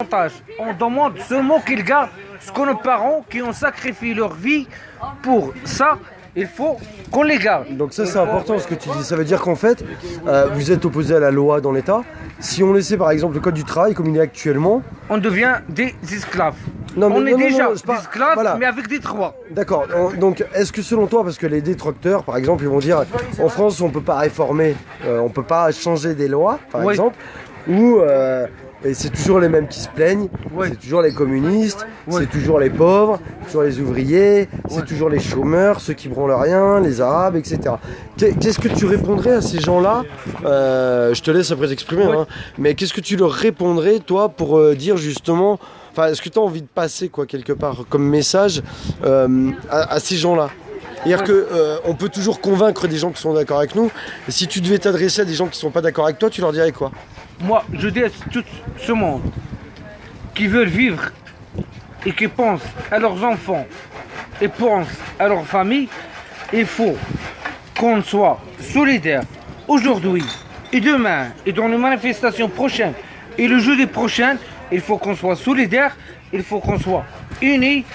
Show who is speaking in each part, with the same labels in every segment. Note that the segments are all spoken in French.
Speaker 1: davantage. On demande seulement qu'ils gardent ce que nos parents qui ont sacrifié leur vie pour ça. Il faut qu'on les garde.
Speaker 2: Donc ça c'est important ce que tu dis. Ça veut dire qu'en fait, vous êtes opposé à la loi dans l'État. Si on laissait par exemple le code du travail comme il est actuellement,
Speaker 1: on devient des esclaves.
Speaker 2: Non,
Speaker 1: on est déjà
Speaker 2: des
Speaker 1: esclaves,
Speaker 2: voilà.
Speaker 1: Mais avec des droits.
Speaker 2: D'accord. Donc est-ce que selon toi, parce que les détracteurs par exemple, ils vont dire en France on peut pas réformer, on peut pas changer des lois par exemple, ou et c'est toujours les mêmes qui se plaignent, c'est toujours les communistes, c'est toujours les pauvres, toujours les ouvriers, c'est toujours les chômeurs, ceux qui branlent rien, les arabes, etc. Qu'est-ce que tu répondrais à ces gens-là Je te laisse après t'exprimer, hein, mais qu'est-ce que tu leur répondrais, toi, pour dire justement, enfin, est-ce que tu as envie de passer, quoi, quelque part, comme message à ces gens-là? C'est-à-dire qu'on peut toujours convaincre des gens qui sont d'accord avec nous, et si tu devais t'adresser à des gens qui ne sont pas d'accord avec toi, tu leur dirais quoi?
Speaker 1: Moi, je dis à tout ce monde qui veulent vivre et qui pensent à leurs enfants et pensent à leur famille, il faut qu'on soit solidaires aujourd'hui et demain et dans les manifestations prochaines et le jeudi prochain, il faut qu'on soit solidaires, il faut qu'on soit unis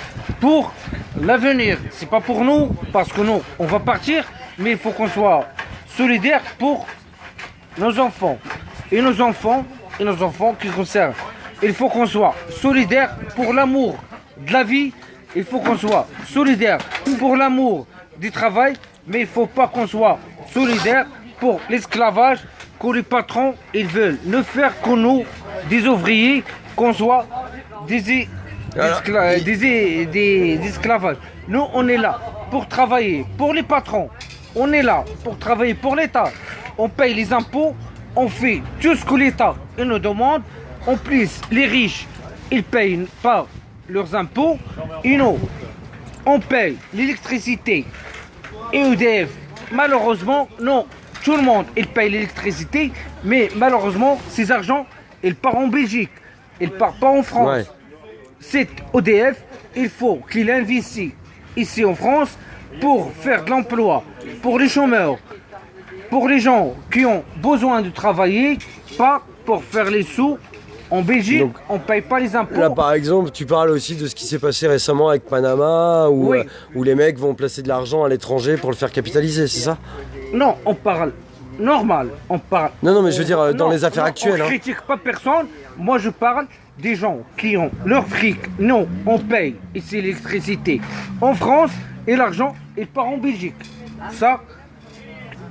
Speaker 1: pour l'avenir. C'est pas pour nous, parce que nous, on va partir, mais il faut qu'on soit solidaires pour nos enfants. Et nos enfants qui conservent. Il faut qu'on soit solidaires pour l'amour de la vie. Il faut qu'on soit solidaires pour l'amour du travail. Mais il ne faut pas qu'on soit solidaires pour l'esclavage que les patrons ils veulent ne faire que nous, des ouvriers, qu'on soit des esclavages. Nous, on est là pour travailler pour les patrons. On est là pour travailler pour l'État. On paye les impôts. On fait tout ce que l'État nous demande. En plus, les riches, ils payent pas leurs impôts. Et nous, on paye l'électricité et EDF. Malheureusement, non, tout le monde, il paye l'électricité. Mais malheureusement, ces argents, ils partent en Belgique. Ils ne partent pas en France.
Speaker 2: Ouais.
Speaker 1: Cet EDF, il faut qu'il investisse ici en France pour faire de l'emploi, pour les chômeurs. Pour les gens qui ont besoin de travailler, pas pour faire les sous. En Belgique, donc, on ne paye pas les impôts.
Speaker 2: Là, par exemple, tu parles aussi de ce qui s'est passé récemment avec Panama, où les mecs vont placer de l'argent à l'étranger pour le faire capitaliser, c'est ça?
Speaker 1: Non, on parle normal. On parle.
Speaker 2: Non, mais je veux dire, dans les affaires actuelles.
Speaker 1: On ne critique pas personne. Moi, je parle des gens qui ont leur fric. Non, on paye ici l'électricité en France et l'argent, il part en Belgique. Ça,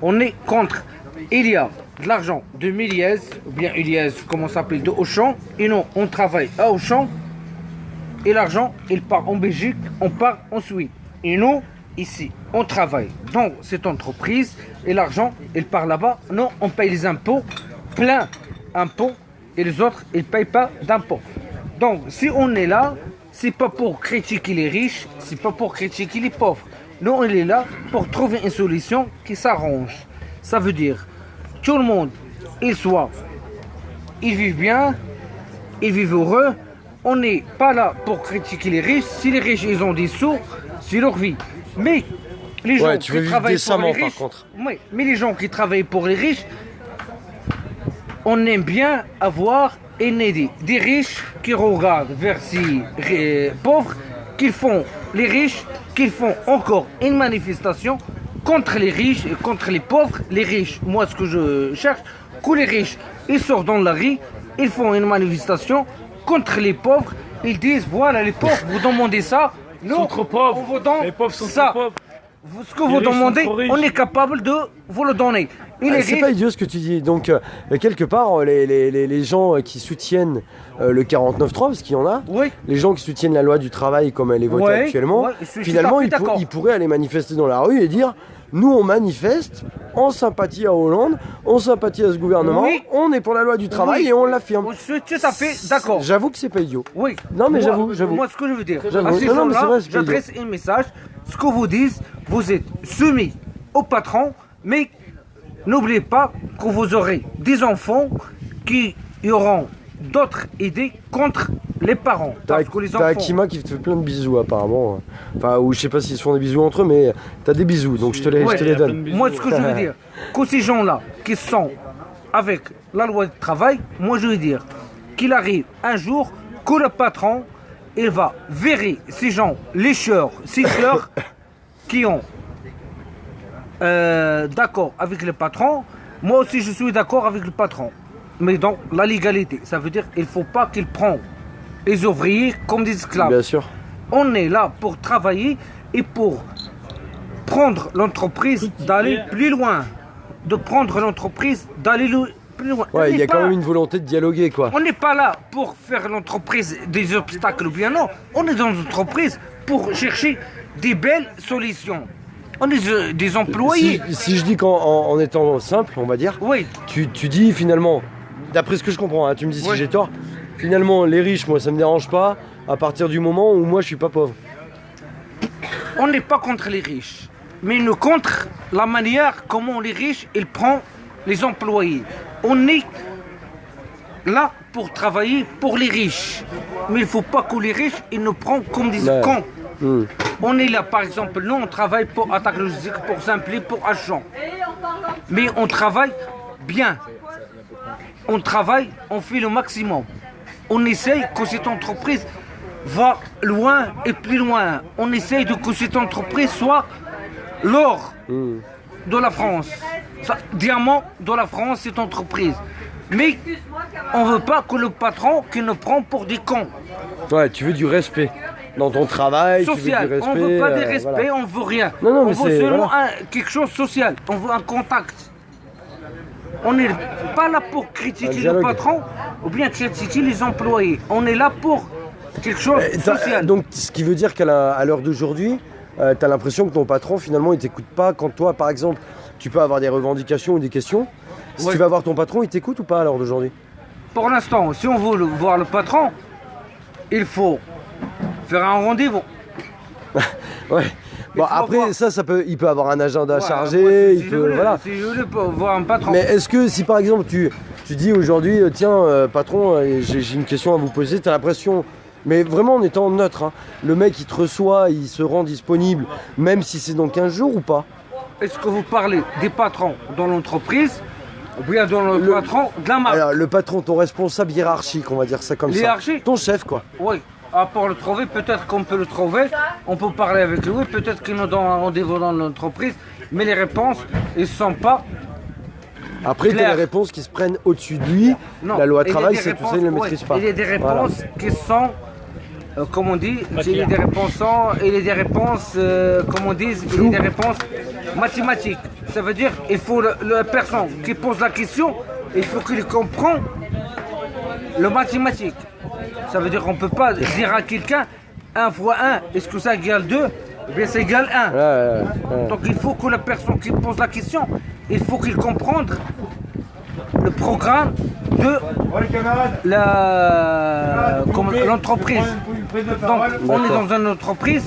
Speaker 1: on est contre. Il y a de l'argent de Méliès, ou bien Eliès, comment ça s'appelle, de Auchan, et non, on travaille à Auchan, et l'argent, il part en Belgique, on part en Suisse. Et nous, ici, on travaille dans cette entreprise, et l'argent, il part là-bas. Non, on paye les impôts, plein impôts, et les autres, ils ne payent pas d'impôts. Donc, si on est là, c'est pas pour critiquer les riches, c'est pas pour critiquer les pauvres. Nous, on est là pour trouver une solution qui s'arrange. Ça veut dire, tout le monde, ils vivent bien, ils vivent heureux. On n'est pas là pour critiquer les riches. Si les riches, ils ont des sous, c'est leur vie. Mais les gens qui travaillent pour les riches, mais les gens qui travaillent pour les riches, on aime bien avoir des riches qui regardent vers ces pauvres, qui font les riches, qui font encore une manifestation contre les riches et contre les pauvres. Les riches, moi ce que je cherche, que les riches, ils sortent dans la rue, ils font une manifestation contre les pauvres, ils disent voilà les pauvres, vous demandez ça, nous
Speaker 3: sont trop pauvres.
Speaker 1: On vous donne
Speaker 3: les pauvres sont
Speaker 1: ça.
Speaker 3: trop pauvres.
Speaker 1: Ce que vous demandez, on est capable de vous le donner.
Speaker 2: C'est pas idiot ce que tu dis. Donc, quelque part, les gens qui soutiennent le 49.3, parce qu'il y en a, les gens qui soutiennent la loi du travail comme elle est votée actuellement, finalement, ils pourraient aller manifester dans la rue et dire nous, on manifeste en sympathie à Hollande, en sympathie à ce gouvernement, on est pour la loi du travail et on l'affirme.
Speaker 1: Je suis tout à fait d'accord.
Speaker 2: J'avoue que c'est pas idiot.
Speaker 1: Oui.
Speaker 2: Non, mais j'avoue.
Speaker 1: Moi, ce que je veux dire,
Speaker 2: à ces gens-là,
Speaker 1: j'adresse un message. Ce que vous dites, vous êtes soumis au patron, mais n'oubliez pas que vous aurez des enfants qui auront d'autres idées contre les parents.
Speaker 2: T'as Akima qui te fait plein de bisous apparemment. Enfin, ou je sais pas s'ils se font des bisous entre eux, mais t'as des bisous, donc je te les donne.
Speaker 1: Moi, ce que je veux dire, que ces gens-là qui sont avec la loi du travail, moi je veux dire qu'il arrive un jour que le patron, il va virer ces gens, les siffleurs, qui ont d'accord avec le patron. Moi aussi, je suis d'accord avec le patron. Mais dans la légalité, ça veut dire qu'il ne faut pas qu'il prenne les ouvriers comme des esclaves.
Speaker 2: Bien sûr.
Speaker 1: On est là pour travailler et pour prendre l'entreprise d'aller plus loin. De prendre l'entreprise d'aller plus loin.
Speaker 2: Ouais, il y a quand même une volonté de dialoguer, quoi.
Speaker 1: On n'est pas là pour faire l'entreprise des obstacles ou bien non. On est dans une entreprise pour chercher des belles solutions. On est des employés.
Speaker 2: Si je dis qu'en étant simple, on va dire,
Speaker 1: Oui.
Speaker 2: tu dis finalement, d'après ce que je comprends, hein, tu me dis si j'ai tort, finalement les riches, moi ça me dérange pas, à partir du moment où moi je suis pas pauvre.
Speaker 1: On n'est pas contre les riches, mais nous contre la manière comment les riches ils prennent les employés. On est là pour travailler pour les riches, mais il ne faut pas que les riches ils nous prennent comme des cons. On est là, par exemple, nous on travaille pour Attaque Logistique, pour Simpli, pour Agent. Mais on travaille bien. On travaille, on fait le maximum. On essaye que cette entreprise va loin et plus loin. On essaye de que cette entreprise soit l'or de la France. Diamant de la France, cette entreprise. Mais on ne veut pas que le patron qui nous prend pour des cons.
Speaker 2: Ouais, tu veux du respect dans ton travail,
Speaker 1: social.
Speaker 2: Tu veux du respect,
Speaker 1: on veut pas de respect,
Speaker 2: voilà.
Speaker 1: on veut rien.
Speaker 2: Non,
Speaker 1: on
Speaker 2: mais
Speaker 1: veut seulement
Speaker 2: voilà.
Speaker 1: quelque chose de social. On veut un contact. On n'est pas là pour critiquer le patron ou bien critiquer les employés. On est là pour quelque chose de social.
Speaker 2: Donc, ce qui veut dire qu'à l'heure d'aujourd'hui, tu as l'impression que ton patron, finalement, il t'écoute pas quand toi, par exemple, tu peux avoir des revendications ou des questions. Si tu vas voir ton patron, il t'écoute ou pas à l'heure d'aujourd'hui?
Speaker 1: Pour l'instant, si on veut voir le patron, il faut faire un rendez-vous.
Speaker 2: Ouais. Bon, après,
Speaker 1: voir.
Speaker 2: il peut avoir un agenda chargé, il peut, voilà.
Speaker 1: Si je veux voir un patron.
Speaker 2: Mais est-ce que si par exemple tu dis aujourd'hui, tiens, patron, j'ai une question à vous poser, tu as l'impression, mais vraiment en étant neutre, hein, le mec il te reçoit, il se rend disponible, même si c'est dans 15 jours ou pas?
Speaker 1: Est-ce que vous parlez des patrons dans l'entreprise ou bien dans le patron de la marque?
Speaker 2: Alors, le patron, ton responsable hiérarchique, on va dire ça comme
Speaker 1: Hiérarchie?
Speaker 2: ça. Ton chef, quoi.
Speaker 1: Oui. Pour le trouver, peut-être qu'on peut le trouver, on peut parler avec lui, peut-être qu'il nous donne un rendez-vous dans l'entreprise, mais les réponses, ils ne sont pas
Speaker 2: Après, il y a des réponses qui se prennent au-dessus de lui.
Speaker 1: Non,
Speaker 2: la loi travail, c'est tout ça, il ne le maîtrise pas.
Speaker 1: Il y a des réponses qui sont, comme on dit, il y a des réponses, comme on dit, il y a des réponses mathématiques. Ça veut dire qu'il faut la personne qui pose la question, il faut qu'il comprenne le mathématique. Ça veut dire qu'on ne peut pas dire à quelqu'un 1 fois 1, est-ce que ça égale 2? Eh bien, ça égale 1. Donc il faut que la personne qui pose la question, il faut qu'il comprenne le programme de l'entreprise. Donc on est dans une entreprise,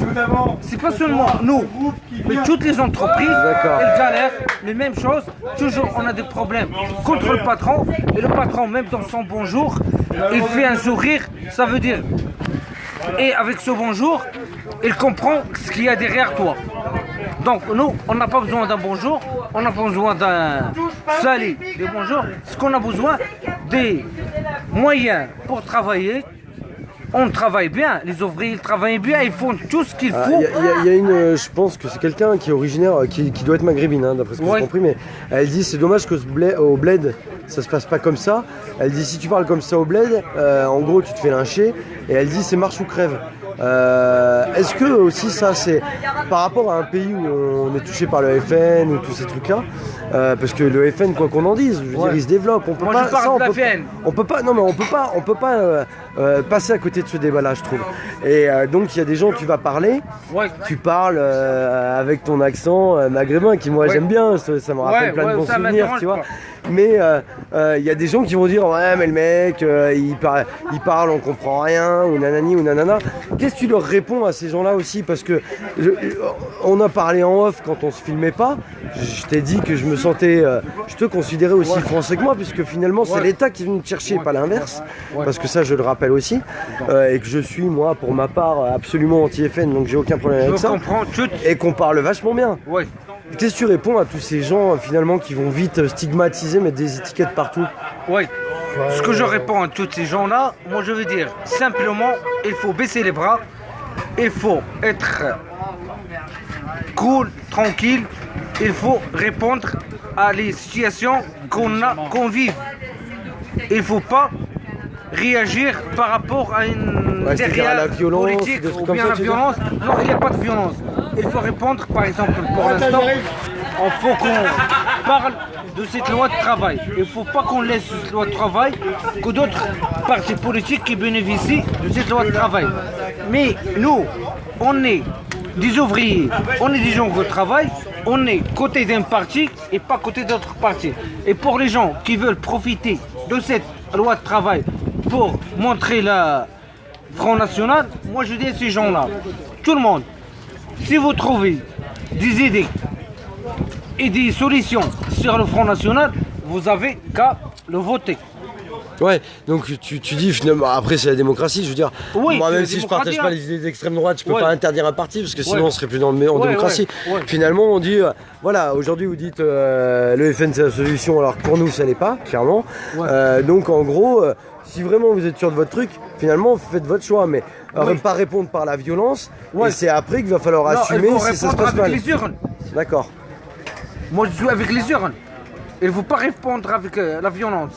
Speaker 1: c'est pas seulement nous, mais toutes les entreprises, elles galèrent, les mêmes choses, toujours on a des problèmes contre le patron, et le patron même dans son bonjour, il fait un sourire, ça veut dire, et avec ce bonjour, il comprend ce qu'il y a derrière toi. Donc nous, on n'a pas besoin d'un bonjour, on n'a pas besoin d'un salut, des bonjours. Ce qu'on a besoin, des moyens pour travailler. On travaille bien, les ouvriers ils travaillent bien, ils font tout ce qu'il faut.
Speaker 2: Il y a une, je pense que c'est quelqu'un qui est originaire, qui doit être maghrébine, hein, d'après ce que j'ai compris, mais elle dit c'est dommage que au bled, ça se passe pas comme ça. Elle dit si tu parles comme ça au bled, en gros tu te fais lyncher, et elle dit c'est marche ou crève. Est-ce que aussi ça c'est par rapport à un pays où on est touché par le FN ou tous ces trucs là, parce que le FN quoi qu'on en dise, je veux dire il se développe, on peut
Speaker 1: Moi,
Speaker 2: pas,
Speaker 1: je parle
Speaker 2: ça,
Speaker 1: de la FN.
Speaker 2: on peut pas, non mais on peut pas passer à côté de ce débat là je trouve. Et donc il y a des gens tu vas parler, tu parles avec ton accent maghrébin qui moi j'aime bien, ça me rappelle plein de bons souvenirs tu vois. Mais il y a des gens qui vont dire ouais mais le mec il parle on comprend rien ou nanani ou nanana. Qu'est-ce que tu leur réponds à ces gens-là aussi? Parce que on a parlé en off quand on se filmait pas. Je t'ai dit que je me sentais, je te considérais aussi français que moi, puisque finalement c'est l'État qui est venu te chercher, pas l'inverse. Parce que ça je le rappelle aussi, et que je suis moi pour ma part absolument anti-FN, donc j'ai aucun problème avec ça. Et qu'on parle vachement bien. Qu'est-ce que tu réponds à tous ces gens finalement qui vont vite stigmatiser, mettre des étiquettes partout?
Speaker 1: Ce que je réponds à tous ces gens-là, moi je veux dire simplement, il faut baisser les bras, il faut être cool, tranquille, il faut répondre à les situations qu'on vit. Il ne faut pas réagir par rapport à une
Speaker 2: la violence,
Speaker 1: politique ou bien la violence. Non, il n'y a pas de violence. Il faut répondre, par exemple, pour l'instant, il faut qu'on parle de cette loi de travail. Il ne faut pas qu'on laisse cette loi de travail que d'autres partis politiques qui bénéficient de cette loi de travail. Mais nous, on est des ouvriers, on est des gens qui travaillent, on est côté d'un parti et pas côté d'autres partis. Et pour les gens qui veulent profiter de cette loi de travail pour montrer le Front National, moi je dis à ces gens-là, tout le monde, si vous trouvez des idées et des solutions sur le Front National, vous avez qu'à le voter.
Speaker 2: Ouais, donc tu dis finalement, après c'est la démocratie, je veux dire,
Speaker 1: oui,
Speaker 2: moi même si je partage pas les idées d'extrême droite, je peux pas interdire un parti parce que sinon on serait plus en démocratie. Finalement on dit, voilà, aujourd'hui vous dites le FN c'est la solution alors que pour nous ça l'est pas, clairement. Donc en gros, si vraiment vous êtes sûr de votre truc, finalement vous faites votre choix, mais pas répondre par la violence, et c'est après qu'il va falloir assumer si ça se passe mal.
Speaker 1: Les urnes.
Speaker 2: D'accord.
Speaker 1: Moi je joue avec les urnes, il ne faut pas répondre avec la violence.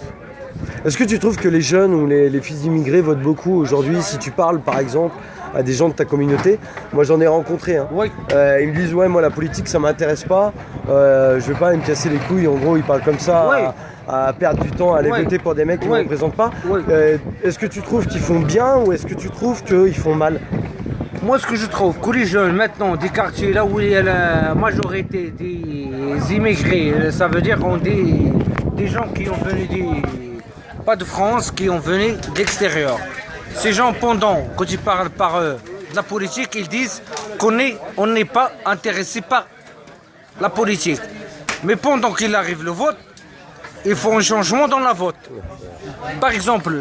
Speaker 2: Est-ce que tu trouves que les jeunes ou les fils d'immigrés votent beaucoup aujourd'hui? Si tu parles par exemple à des gens de ta communauté, moi j'en ai rencontré, hein. Ils me disent ouais moi la politique ça m'intéresse pas, je vais pas me casser les couilles, en gros ils parlent comme ça à perdre du temps à aller voter pour des mecs qui ne représentent pas. Est-ce que tu trouves qu'ils font bien ou est-ce que tu trouves qu'ils font mal?
Speaker 1: Moi ce que je trouve que les jeunes maintenant des quartiers là où il y a la majorité des immigrés, ça veut dire qu'on des gens qui ont venu pas de France, qui ont venu d'extérieur. Ces gens, pendant que tu parles par de la politique, ils disent on n'est pas intéressé par la politique. Mais pendant qu'il arrive le vote, il faut un changement dans la vote. Par exemple,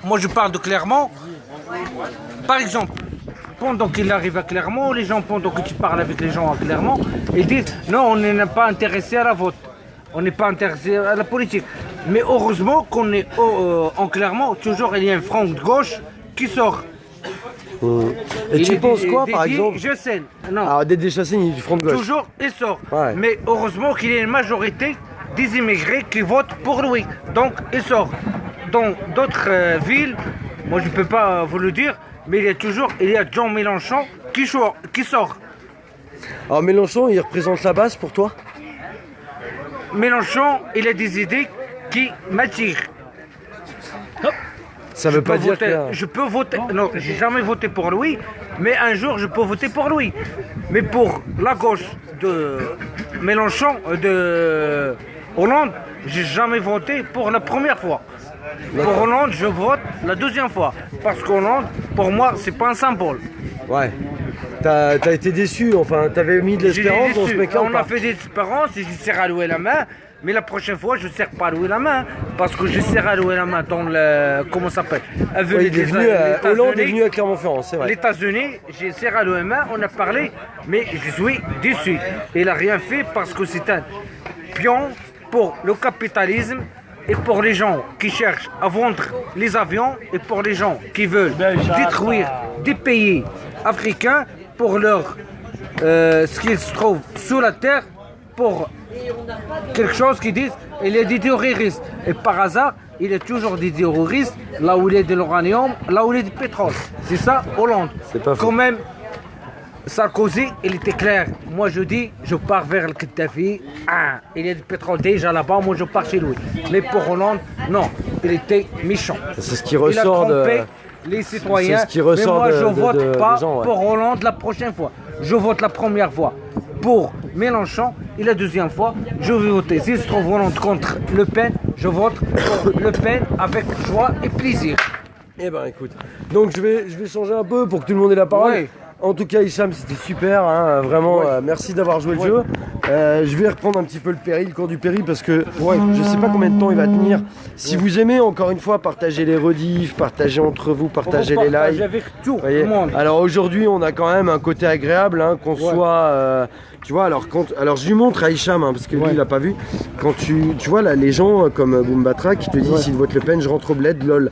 Speaker 1: moi je parle de Clermont. Par exemple, pendant qu'il arrive à Clermont, les gens, pendant que tu parles avec les gens à Clermont, ils disent non, on n'est pas intéressé à la vote. On n'est pas intéressé à la politique. Mais heureusement qu'on est en Clermont, toujours il y a un front de gauche qui sort.
Speaker 2: Et tu penses quoi par exemple?
Speaker 1: Je sais, non.
Speaker 2: Alors Dédé Chassaigne il est du front de gauche.
Speaker 1: Toujours il sort. Mais heureusement qu'il y a une majorité des immigrés qui votent pour lui. Donc il sort. Dans d'autres villes, moi je ne peux pas vous le dire, mais il y a Jean Mélenchon qui sort.
Speaker 2: Alors Mélenchon il représente la base pour toi?
Speaker 1: Mélenchon, il a des idées qui m'attirent.
Speaker 2: Ça veut pas dire que...
Speaker 1: Je peux voter... Non, j'ai jamais voté pour lui, mais un jour je peux voter pour lui. Mais pour la gauche de Mélenchon, de Hollande, j'ai jamais voté pour la première fois. Pour Hollande, je vote la deuxième fois. Parce qu'Hollande, pour moi, c'est pas un symbole.
Speaker 2: Ouais. T'as été déçu, enfin, t'avais mis de l'espérance dans ce mec-là.
Speaker 1: On a fait des espérances et je serre à louer la main. Mais la prochaine fois, je ne serre pas à louer la main. Parce que je serre à louer la main dans le... Comment ça s'appelle?
Speaker 2: Hollande est venu à Clermont-Ferrand, c'est vrai.
Speaker 1: Les États-Unis, j'ai serré à louer la main, on a parlé, mais je suis déçu. Il n'a rien fait parce que c'est un pion pour le capitalisme et pour les gens qui cherchent à vendre les avions et pour les gens qui veulent détruire des pays africains pour leur ce qu'ils se trouvent sous la terre pour quelque chose qu'ils disent il y a des terroristes et par hasard il y a toujours des terroristes là où il y a de l'uranium, là où il y a du pétrole. C'est ça Hollande.
Speaker 2: C'est pas faux.
Speaker 1: Quand même Sarkozy, il était clair. Moi je dis, je pars vers le Kadhafi. Il y a du pétrole déjà là-bas, moi je pars chez lui. Mais pour Hollande, non, il était méchant.
Speaker 2: C'est ce qui ressort
Speaker 1: il a trompé les citoyens.
Speaker 2: C'est ce qui ressort
Speaker 1: mais moi je vote pas
Speaker 2: gens,
Speaker 1: pour Hollande la prochaine fois. Je vote la première fois pour Mélenchon et la deuxième fois, je vais voter. Si je trouve Hollande contre Le Pen, je vote pour Le Pen avec joie et plaisir.
Speaker 2: Eh ben écoute, donc je vais changer un peu pour que tout le monde ait la parole.
Speaker 1: Ouais.
Speaker 2: En tout cas, Hicham, c'était super, hein, vraiment, merci d'avoir joué le jeu. Je vais reprendre un petit peu le cours du péril, parce que je sais pas combien de temps il va tenir. Si vous aimez, encore une fois, partagez les rediffs, partagez entre vous, partagez les lives.
Speaker 1: Avec tout le monde.
Speaker 2: Alors aujourd'hui, on a quand même un côté agréable, hein, Tu vois, alors je lui montre à Hicham, hein, parce que lui il a pas vu. Quand tu vois là, les gens comme Boombatra qui te disent s'il vote Le Pen, je rentre au bled, lol.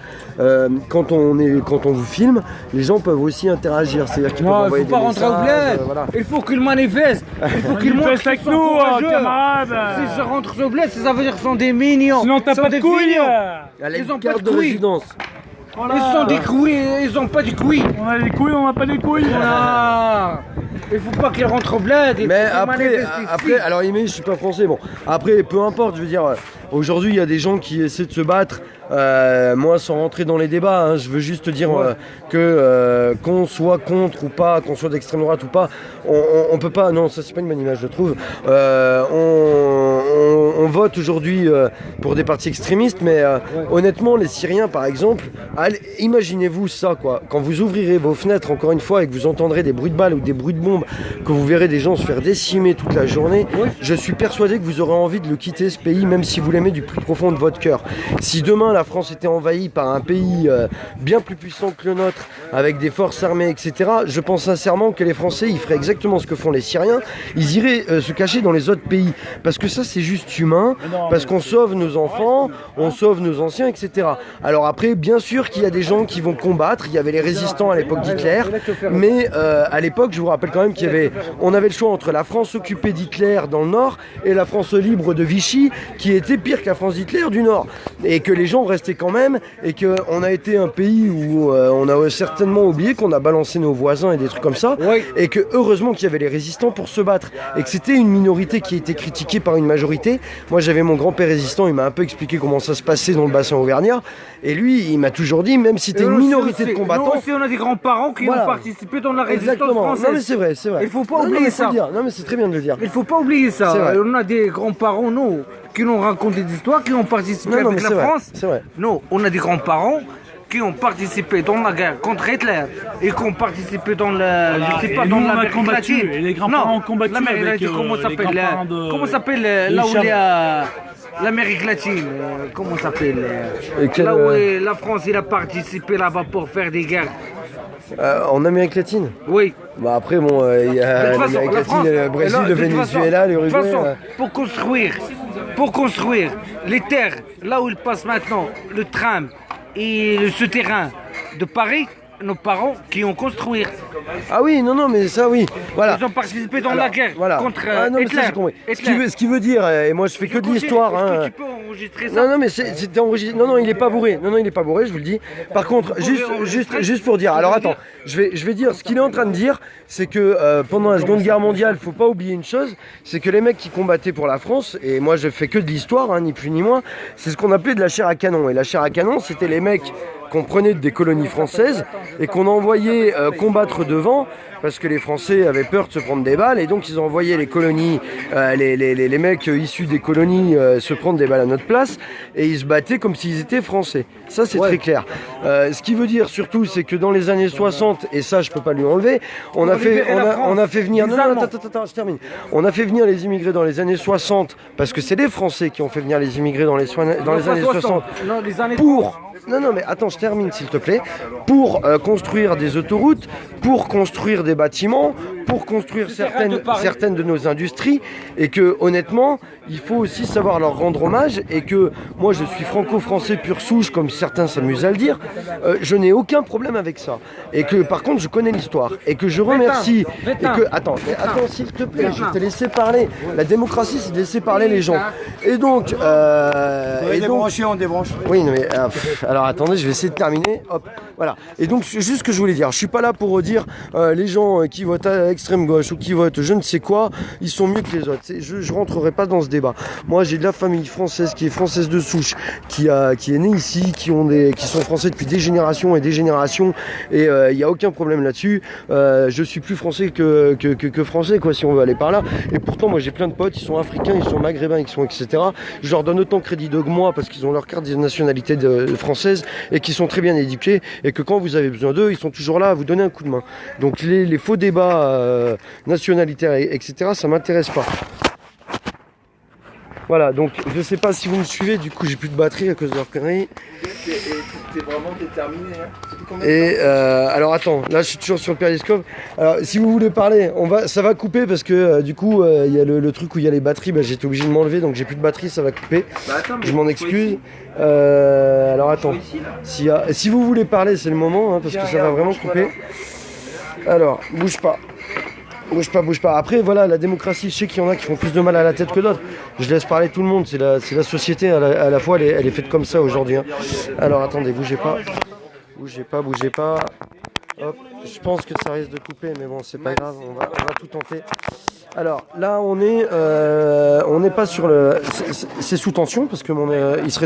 Speaker 2: Quand on vous filme, les gens peuvent aussi interagir. C'est-à-dire qu'ils peuvent envoyer des messages. Il faut pas rentrer au bled.
Speaker 1: Voilà. Il faut qu'ils manifestent. Il faut qu'ils montrent avec nous, camarades. Si je rentre au bled, ça veut dire qu'ils sont des mignons.
Speaker 2: Sinon t'as pas de couilles.
Speaker 1: Ils ont pas de couilles. Voilà. Ils sont des couilles, ils ont pas de couilles.
Speaker 3: On a des couilles, on n'a pas des couilles.
Speaker 1: Voilà. Il faut pas qu'ils rentrent au bled.
Speaker 2: Mais après, alors je suis pas français, bon. Après, peu importe, je veux dire, aujourd'hui il y a des gens qui essaient de se battre. Moi, sans rentrer dans les débats, hein, je veux juste dire que qu'on soit contre ou pas, qu'on soit d'extrême droite ou pas, on peut pas. Non, ça c'est pas une bonne image, je trouve. On vote aujourd'hui pour des partis extrémistes, mais honnêtement, les Syriens, par exemple, imaginez-vous ça, quoi. Quand vous ouvrirez vos fenêtres, encore une fois, et que vous entendrez des bruits de balles ou des bruits de bombes, que vous verrez des gens se faire décimer toute la journée, je suis persuadé que vous aurez envie de le quitter, ce pays, même si vous l'aimez du plus profond de votre cœur. Si demain la France était envahie par un pays bien plus puissant que le nôtre, avec des forces armées, etc., je pense sincèrement que les Français, ils feraient exactement ce que font les Syriens. Ils iraient se cacher dans les autres pays. Parce que ça, c'est juste humain, parce qu'on sauve nos enfants, on sauve nos anciens, etc. Alors après, bien sûr qu'il y a des gens qui vont combattre. Il y avait les résistants à l'époque d'Hitler, mais à l'époque, je vous rappelle quand même on avait le choix entre la France occupée d'Hitler dans le nord et la France libre de Vichy, qui était pire que la France d'Hitler du nord. Et que les gens restaient quand même, et qu'on a été un pays où on a certainement oublié qu'on a balancé nos voisins et des trucs comme ça, et que heureusement qu'il y avait les résistants pour se battre, et que c'était une minorité qui était critiquée par une majorité. Moi j'avais mon grand-père résistant, il m'a un peu expliqué comment ça se passait dans le bassin auvergnat, et lui il m'a toujours dit, même si t'es une minorité de combattants...
Speaker 1: Nous aussi on a des grands-parents qui ont participé dans la résistance française.
Speaker 2: Non mais c'est vrai, c'est vrai.
Speaker 1: Il faut pas oublier ça.
Speaker 2: Non mais c'est très bien de le dire.
Speaker 1: Il faut pas oublier ça. On a des grands-parents, nous, qui nous racontent des histoires, qui ont participé avec la France.
Speaker 2: C'est vrai.
Speaker 1: Nous, on a des grands-parents qui ont participé dans la guerre contre Hitler et qui ont participé dans l'Amérique latine.
Speaker 3: Et les grands-parents ont combattu avec
Speaker 1: comment s'appelle là où il y a l'Amérique latine, comment s'appelle là où la France il a participé là-bas pour faire des guerres.
Speaker 2: En Amérique latine?
Speaker 1: Oui.
Speaker 2: Bah après bon, il y a l'Amérique latine, le Brésil, le Venezuela, l'Uruguay.
Speaker 1: De toute façon, pour construire les terres, là où il passe maintenant, le tram et le souterrain de Paris, nos parents qui ont construit.
Speaker 2: Ah oui, non, mais ça oui. Voilà.
Speaker 1: Ils ont participé dans la guerre contre Hitler.
Speaker 2: Ce qui veut dire, et moi je fais que de l'histoire.
Speaker 1: Est-ce que tu peux enregistrer ça?
Speaker 2: Non, mais c'était enregistré. Non, il est pas bourré. Non, il est pas bourré, je vous le dis. Par contre, juste pour dire. Alors attends, je vais dire ce qu'il est en train de dire, c'est que pendant la Seconde Guerre mondiale, faut pas oublier une chose, c'est que les mecs qui combattaient pour la France, et moi je fais que de l'histoire, hein, ni plus ni moins, c'est ce qu'on appelait de la chair à canon. Et la chair à canon, c'était les mecs qu'on prenait des colonies françaises et qu'on envoyait combattre devant, parce que les Français avaient peur de se prendre des balles, et donc ils ont envoyé les colonies, les mecs issus des colonies se prendre des balles à notre place, et ils se battaient comme s'ils étaient français. Ça c'est très clair. Ce qui veut dire surtout, c'est que dans les années 60, et ça je peux pas lui enlever, on a fait venir... Non, attends, je termine. On a fait venir les immigrés dans les années 60, parce que c'est les Français qui ont fait venir les immigrés dans les années 60 pour... Non, mais attends, je termine s'il te plaît. Pour construire des autoroutes, pour construire des bâtiments, pour construire certaines de nos industries, et que honnêtement, il faut aussi savoir leur rendre hommage, et que moi je suis franco-français pur souche, comme certains s'amusent à le dire, je n'ai aucun problème avec ça. Et que par contre je connais l'histoire, et que je remercie, et que... Attends s'il te plaît, je t'ai laissé parler. La démocratie c'est de laisser parler les gens. Et donc...
Speaker 4: on débranche.
Speaker 2: Oui, mais... alors attendez, je vais essayer de terminer. Hop, voilà. Et donc juste ce que je voulais dire, je suis pas là pour dire les gens qui votent à l'extrême gauche ou qui votent je ne sais quoi, ils sont mieux que les autres. Je rentrerai pas dans ce débat. Moi j'ai de la famille française qui est française de souche, qui est née ici, qui sont français depuis des générations et des générations, et il n'y a aucun problème là-dessus. Je suis plus français que français, quoi, si on veut aller par là. Et pourtant moi j'ai plein de potes, ils sont africains, ils sont maghrébins, ils sont etc. Je leur donne autant de crédit que moi parce qu'ils ont leur carte de nationalité française et qui sont très bien éduqués, et que quand vous avez besoin d'eux, ils sont toujours là à vous donner un coup de main. Donc les faux débats nationalitaires, etc., ça m'intéresse pas. Voilà, donc je sais pas si vous me suivez, du coup j'ai plus de batterie à cause de leur connerie.
Speaker 5: T'es vraiment déterminé. Hein.
Speaker 2: Et alors attends, là je suis toujours sur le périscope. Alors si vous voulez parler, ça va couper parce que du coup il y a le truc où il y a les batteries, bah, j'étais obligé de m'enlever donc j'ai plus de batterie, ça va couper.
Speaker 5: Bah attends,
Speaker 2: Je m'en excuse. Alors attends, si vous voulez parler c'est le moment hein, parce que ça va vraiment couper. Alors, bouge pas. Bouge pas. Après, voilà, la démocratie, je sais qu'il y en a qui font plus de mal à la tête que d'autres. Je laisse parler tout le monde. C'est la société, à la fois, elle est faite comme ça aujourd'hui. Hein. Alors, attendez, bougez pas. Bougez pas. Hop, je pense que ça risque de couper, mais bon, c'est pas grave. On va tout tenter. Alors, là, on est pas sur le... C'est sous tension, parce que il serait